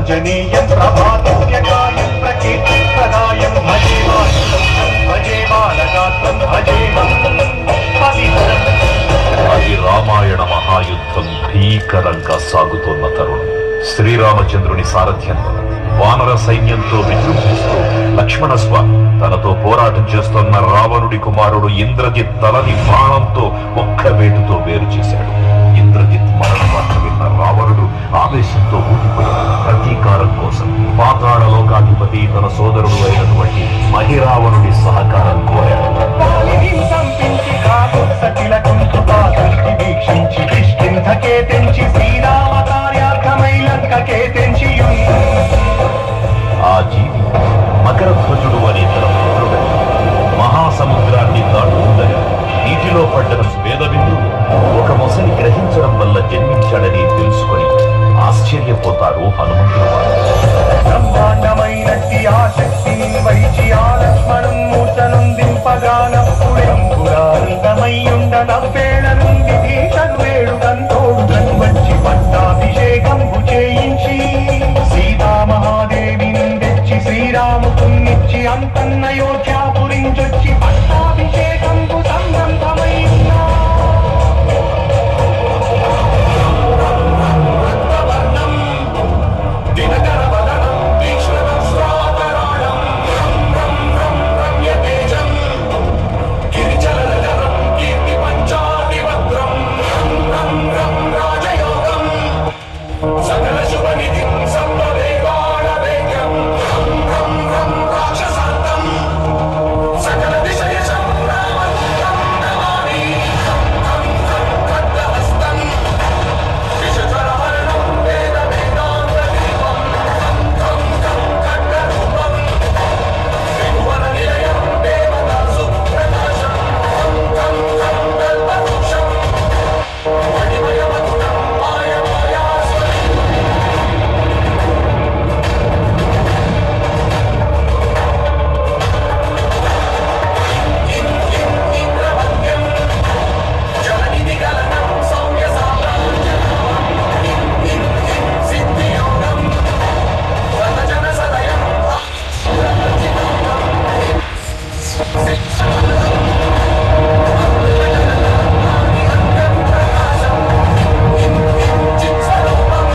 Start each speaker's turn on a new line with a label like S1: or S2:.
S1: పూజనీయం ప్రభాతవ్యకాయం ప్రకీర్తిప్రదాయం భజే బాలగాత్రం భజే పవిత్రం.
S2: అది రామాయణ మహాయుద్ధం భీకరంగా సాగుతోన్న తరుణం. శ్రీరామచంద్రుని సారథ్యంలో వానర సైన్యంతో విజృంభిస్తూ లక్ష్మణస్వామి తనతో పోరాటం చేస్తున్న రావణుడి కుమారుడు ఇంద్రజిత్ తలని బాణంతో ఒక్క వేటుతో వేరు చేశాడు. ఇంద్రజిత్ మరణ వార్త విన్న రావణుడు ఆవేశంతో ఊగిపోయాడు. ప్రతీకారం కోసం పాతాళ లోకాధిపతి తన సోదరుడు అయినటువంటి మహిరావణుడి సహకారం కోరాడు. ఆ జీవి మకరధ్వజుడు అనే తన పుత్రుడు మహాసముద్రాన్ని దాటుతుండగా నీటిలో పడ్డ స్వేదబిందువు ఒక మొసలి గ్రహించడం వల్ల జన్మించాడని తెలుసుకొని ఆశ్చర్యపోతారు హనుమంతుడు.